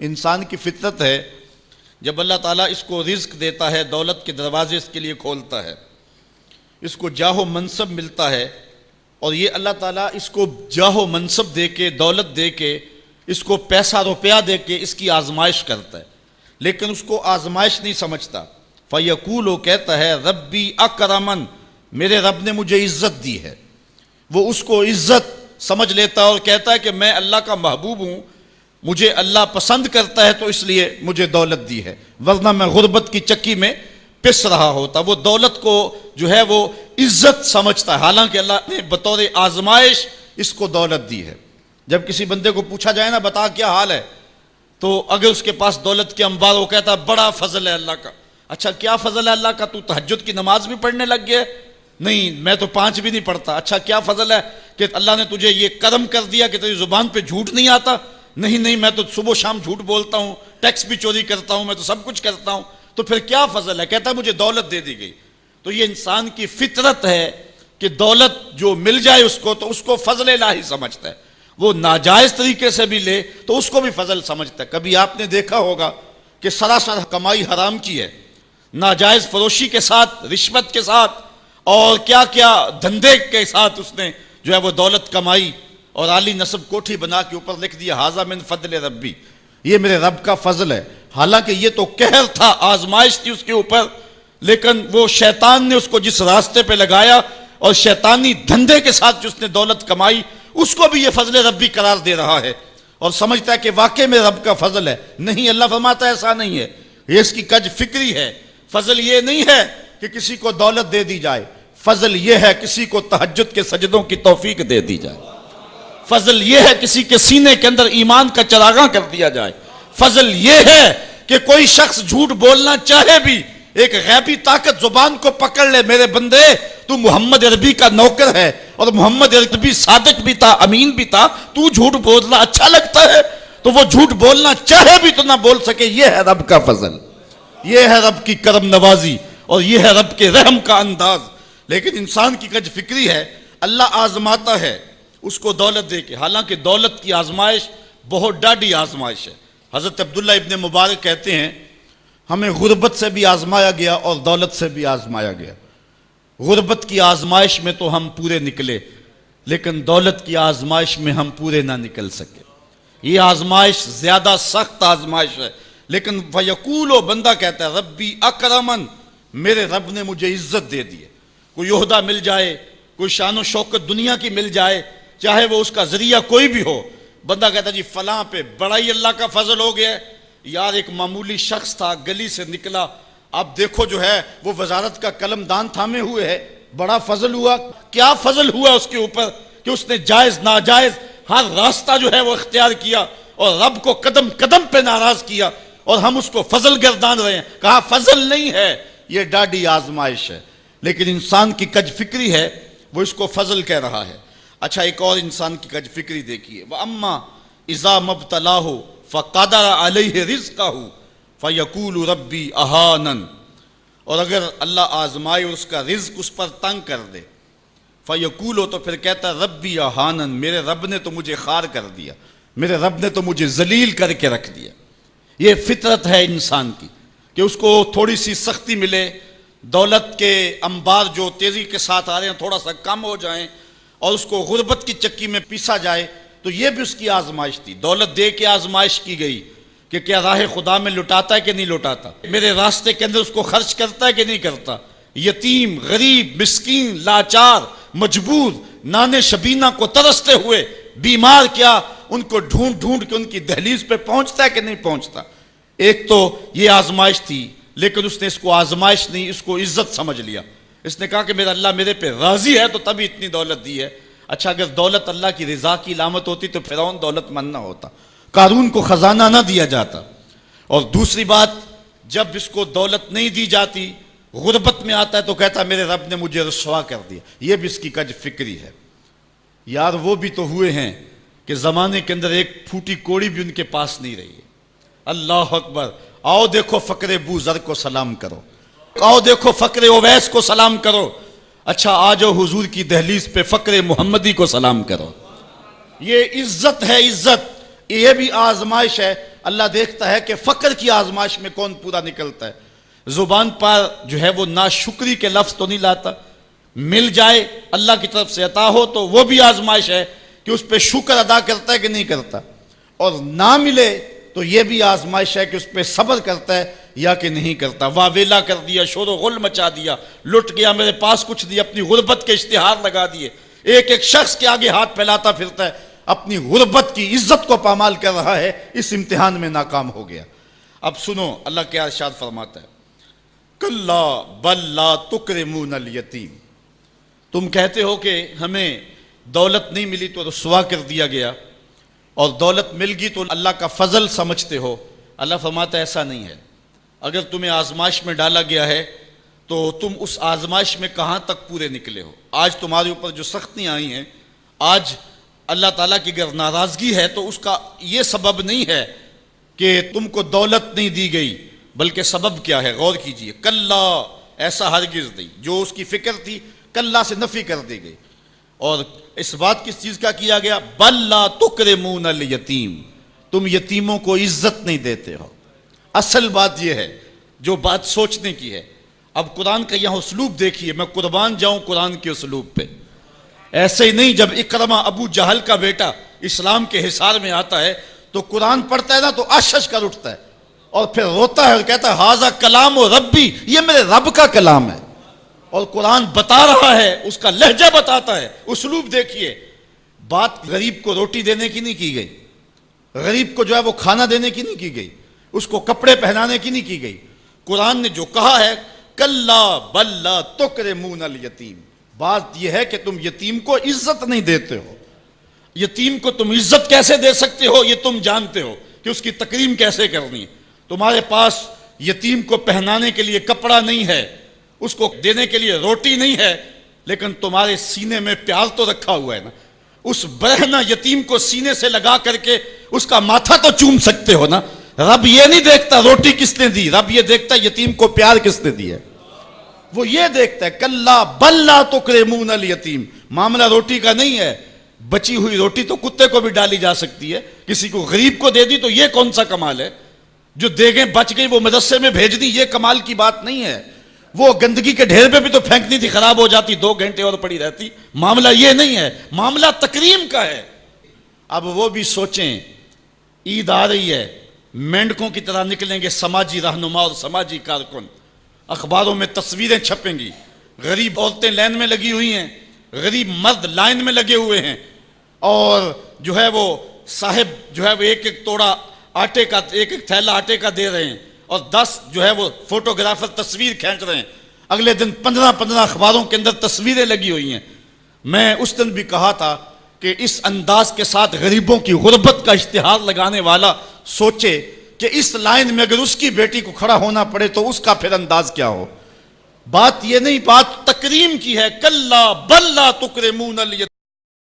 انسان کی فطرت ہے، جب اللہ تعالیٰ اس کو رزق دیتا ہے، دولت کے دروازے اس کے لیے کھولتا ہے، اس کو جاہ و منصب ملتا ہے، اور یہ اللہ تعالیٰ اس کو جاہ و منصب دے کے، دولت دے کے، اس کو پیسہ روپیہ دے کے اس کی آزمائش کرتا ہے، لیکن اس کو آزمائش نہیں سمجھتا۔ فَيَقُولُ، وہ کہتا ہے ربی اکرمن، میرے رب نے مجھے عزت دی ہے، وہ اس کو عزت سمجھ لیتا ہے اور کہتا ہے کہ میں اللہ کا محبوب ہوں، مجھے اللہ پسند کرتا ہے تو اس لیے مجھے دولت دی ہے، ورنہ میں غربت کی چکی میں پس رہا ہوتا۔ وہ دولت کو جو ہے وہ عزت سمجھتا ہے، حالانکہ اللہ نے بطور آزمائش اس کو دولت دی ہے۔ جب کسی بندے کو پوچھا جائے نا بتا کیا حال ہے، تو اگر اس کے پاس دولت کے انبار، وہ کہتا ہے بڑا فضل ہے اللہ کا۔ اچھا کیا فضل ہے اللہ کا؟ تو تہجد کی نماز بھی پڑھنے لگ گیا؟ نہیں، میں تو 5 بھی نہیں پڑھتا۔ اچھا کیا فضل ہے کہ اللہ نے تجھے یہ کرم کر دیا کہ تیری زبان پہ جھوٹ نہیں آتا؟ نہیں، میں تو صبح و شام جھوٹ بولتا ہوں، ٹیکس بھی چوری کرتا ہوں، میں تو سب کچھ کرتا ہوں۔ تو پھر کیا فضل ہے؟ کہتا ہے مجھے دولت دے دی گئی۔ تو یہ انسان کی فطرت ہے کہ دولت جو مل جائے اس کو تو اس کو فضل الہی سمجھتا ہے، وہ ناجائز طریقے سے بھی لے تو اس کو بھی فضل سمجھتا ہے۔ کبھی آپ نے دیکھا ہوگا کہ سراسر کمائی حرام کی ہے، ناجائز فروشی کے ساتھ، رشوت کے ساتھ اور کیا کیا دھندے کے ساتھ اس نے جو ہے وہ دولت کمائی، اور عالی نصب کوٹھی بنا کے اوپر لکھ دیا ھذا من فضل ربی، یہ میرے رب کا فضل ہے۔ حالانکہ یہ تو قہر تھا، آزمائش تھی اس کے اوپر، لیکن وہ شیطان نے اس کو جس راستے پہ لگایا اور شیطانی دھندے کے ساتھ جو اس نے دولت کمائی، اس کو بھی یہ فضل ربی قرار دے رہا ہے اور سمجھتا ہے کہ واقعی میں رب کا فضل ہے۔ نہیں، اللہ فرماتا ہے ایسا نہیں ہے، یہ اس کی کج فکری ہے۔ فضل یہ نہیں ہے کہ کسی کو دولت دے دی جائے، فضل یہ ہے کسی کو تہجد کے سجدوں کی توفیق دے دی جائے، فضل یہ ہے کسی کے سینے کے اندر ایمان کا چراغاں کر دیا جائے، فضل یہ ہے کہ کوئی شخص جھوٹ بولنا چاہے بھی ایک غیبی طاقت زبان کو پکڑ لے، میرے بندے تو محمد عربی کا نوکر ہے اور محمد عربی صادق بھی تھا، امین بھی تھا، تو جھوٹ بولنا اچھا لگتا ہے تو وہ جھوٹ بولنا چاہے بھی تو نہ بول سکے۔ یہ ہے رب کا فضل، یہ ہے رب کی کرم نوازی اور یہ ہے رب کے رحم کا انداز۔ لیکن انسان کی کج فکری ہے، اللہ آزماتا ہے اس کو دولت دے کے، حالانکہ دولت کی آزمائش بہت ڈاڈی آزمائش ہے۔ حضرت عبداللہ ابن مبارک کہتے ہیں ہمیں غربت سے بھی آزمایا گیا اور دولت سے بھی آزمایا گیا۔ غربت کی آزمائش میں تو ہم پورے نکلے، لیکن دولت کی آزمائش میں ہم پورے نہ نکل سکے۔ یہ آزمائش زیادہ سخت آزمائش ہے، لیکن فَيَقُولُ، بندہ کہتا ہے ربی اکرمن، میرے رب نے مجھے عزت دے دی ہے۔ کوئی عہدہ مل جائے، کوئی شان و شوکت دنیا کی مل جائے، چاہے وہ اس کا ذریعہ کوئی بھی ہو، بندہ کہتا ہے جی فلاں پہ بڑا ہی اللہ کا فضل ہو گیا۔ یار ایک معمولی شخص تھا، گلی سے نکلا، اب دیکھو جو ہے وہ وزارت کا قلم دان تھامے ہوئے ہے، بڑا فضل ہوا۔ کیا فضل ہوا اس کے اوپر کہ اس نے جائز ناجائز ہر راستہ جو ہے وہ اختیار کیا اور رب کو قدم قدم پہ ناراض کیا، اور ہم اس کو فضل گردان رہے ہیں۔ کہا فضل نہیں ہے، یہ ڈاڈی آزمائش ہے۔ لیکن انسان کی کج فکری ہے، وہ اس کو فضل کہہ رہا ہے۔ اچھا ایک اور انسان کی کج فکری دیکھیے، وَأَمَّا إِذَا مَبْتَلَاهُ فَقَدَرَ عَلَيْهِ رِزْقَهُ فَيَقُولُ رَبِّي أَهَانَنِ، اور اگر اللہ آزمائے اور اس کا رزق اس پر تنگ کر دے، فَيَقُولُ، تو پھر کہتا ہے رَبِّي أَهَانَنِ، میرے رب نے تو مجھے خوار کر دیا، میرے رب نے تو مجھے ذلیل کر کے رکھ دیا۔ یہ فطرت ہے انسان کی کہ اس کو تھوڑی سی سختی ملے، دولت کے انبار جو تیزی کے ساتھ آ رہے ہیں تھوڑا سا کم ہو جائیں اور اس کو غربت کی چکی میں پیسا جائے، تو یہ بھی اس کی آزمائش تھی۔ دولت دے کے آزمائش کی گئی کہ کیا راہ خدا میں لٹاتا ہے کہ نہیں لٹاتا، میرے راستے کے اندر اس کو خرچ کرتا ہے کہ نہیں کرتا، یتیم، غریب، مسکین، لاچار، مجبور، نانے شبینہ کو ترستے ہوئے، بیمار، کیا ان کو ڈھونڈ ڈھونڈ کے ان کی دہلیز پہ پہنچتا ہے کہ نہیں پہنچتا۔ ایک تو یہ آزمائش تھی، لیکن اس نے اس کو آزمائش نہیں، اس کو عزت سمجھ لیا۔ اس نے کہا کہ میرا اللہ میرے پہ راضی ہے تو تبھی اتنی دولت دی ہے۔ اچھا اگر دولت اللہ کی رضا کی علامت ہوتی تو فرعون دولت مند نہ ہوتا، قارون کو خزانہ نہ دیا جاتا۔ اور دوسری بات، جب اس کو دولت نہیں دی جاتی، غربت میں آتا ہے تو کہتا ہے میرے رب نے مجھے رسوا کر دیا۔ یہ بھی اس کی کج فکری ہے۔ یار وہ بھی تو ہوئے ہیں کہ زمانے کے اندر ایک پھوٹی کوڑی بھی ان کے پاس نہیں رہی ہے۔ اللہ اکبر، آؤ دیکھو فقر بو ذر کو سلام کرو، آؤ دیکھو فقر اویس کو سلام کرو، اچھا آ جاؤ حضور کی دہلیز پہ فقر محمدی کو سلام کرو۔ یہ عزت ہے، عزت، یہ بھی آزمائش ہے۔ اللہ دیکھتا ہے کہ فقر کی آزمائش میں کون پورا نکلتا ہے. زبان پر جو ہے وہ ناشکری کے لفظ تو نہیں لاتا. مل جائے اللہ کی طرف سے عطا ہو تو وہ بھی آزمائش ہے کہ اس پہ شکر ادا کرتا ہے کہ نہیں کرتا, اور نہ ملے تو یہ بھی آزمائش ہے کہ اس پہ صبر کرتا ہے یا کہ نہیں کرتا. واہ ویلا کر دیا, شور و غل مچا دیا, لٹ گیا, میرے پاس کچھ دیا, اپنی غربت کے اشتہار لگا دیے. ایک ایک شخص کے آگے ہاتھ پھیلاتا پھرتا ہے, اپنی غربت کی عزت کو پامال کر رہا ہے, اس امتحان میں ناکام ہو گیا. اب سنو اللہ کیا ارشاد فرماتا ہے, کلا بل لا تکرمون الیتیم. تم کہتے ہو کہ ہمیں دولت نہیں ملی تو رسوا کر دیا گیا, اور دولت مل گئی تو اللہ کا فضل سمجھتے ہو. اللہ فرماتا ہے ایسا نہیں ہے. اگر تمہیں آزمائش میں ڈالا گیا ہے تو تم اس آزمائش میں کہاں تک پورے نکلے ہو. آج تمہارے اوپر جو سختیاں آئی ہیں, آج اللہ تعالیٰ کی اگر ناراضگی ہے تو اس کا یہ سبب نہیں ہے کہ تم کو دولت نہیں دی گئی, بلکہ سبب کیا ہے غور کیجئے. کلا, ایسا ہرگز نہیں. جو اس کی فکر تھی کلا سے نفی کر دی گئی, اور اس بات کس چیز کا کیا گیا, بل لا تکرمون الیتیم. تم یتیموں کو عزت نہیں دیتے ہو. اصل بات یہ ہے جو بات سوچنے کی ہے. اب قرآن کا یہاں اسلوب دیکھیے, میں قربان جاؤں قرآن کے اسلوب پہ. ایسے ہی نہیں, جب اکرمہ ابو جہل کا بیٹا اسلام کے حصار میں آتا ہے تو قرآن پڑھتا ہے نا تو اشش کر اٹھتا ہے اور پھر روتا ہے اور کہتا ہے ہاذا کلام و ربی, یہ میرے رب کا کلام ہے. اور قرآن بتا رہا ہے, اس کا لہجہ بتاتا ہے. اسلوب دیکھیے. بات غریب کو روٹی دینے کی نہیں کی گئی, غریب کو جو ہے وہ کھانا دینے کی نہیں کی گئی, اس کو کپڑے پہنانے کی نہیں کی گئی. قرآن نے جو کہا ہے کلا بل لا تکرمون الیتیم, بات یہ ہے کہ تم یتیم کو عزت نہیں دیتے ہو. یتیم کو تم عزت کیسے دے سکتے ہو یہ تم جانتے ہو کہ اس کی تکریم کیسے کرنی ہے. تمہارے پاس یتیم کو پہنانے کے لیے کپڑا نہیں ہے, اس کو دینے کے لیے روٹی نہیں ہے, لیکن تمہارے سینے میں پیار تو رکھا ہوا ہے نا. اس برہنہ یتیم کو سینے سے لگا کر کے اس کا ماتھا تو چوم سکتے ہو نا. رب یہ نہیں دیکھتا روٹی کس نے دی, رب یہ دیکھتا یتیم کو پیار کس نے دیا. وہ یہ دیکھتا ہے کلا بل لا تکرمون الیتیم. معاملہ روٹی کا نہیں ہے. بچی ہوئی روٹی تو کتے کو بھی ڈالی جا سکتی ہے, کسی کو غریب کو دے دی تو یہ کون سا کمال ہے. جو دیگیں بچ گئی وہ مدرسے میں بھیج دی, یہ کمال کی بات نہیں ہے. وہ گندگی کے ڈھیر پہ بھی تو پھینکنی تھی, خراب ہو جاتی, 2 گھنٹے اور پڑی رہتی. معاملہ یہ نہیں ہے, معاملہ تکریم کا ہے. اب وہ بھی سوچیں, عید آ رہی ہے, مینڈکوں کی طرح نکلیں گے سماجی رہنما اور سماجی کارکن. اخباروں میں تصویریں چھپیں گی, غریب عورتیں لائن میں لگی ہوئی ہیں, غریب مرد لائن میں لگے ہوئے ہیں, اور جو ہے وہ صاحب جو ہے وہ ایک ایک توڑا آٹے کا, ایک ایک تھیلا آٹے کا دے رہے ہیں, اور 10 جو ہے وہ فوٹوگرافر تصویر کھینچ رہے ہیں. اگلے دن 15 اخباروں کے اندر تصویریں لگی ہوئی ہیں. میں اس دن بھی کہا تھا کہ اس انداز کے ساتھ غریبوں کی غربت کا اشتہار لگانے والا سوچے کہ اس لائن میں اگر اس کی بیٹی کو کھڑا ہونا پڑے تو اس کا پھر انداز کیا ہو. بات یہ نہیں, بات تکریم کی ہے. کلا بل لا تکرمون الیتیم.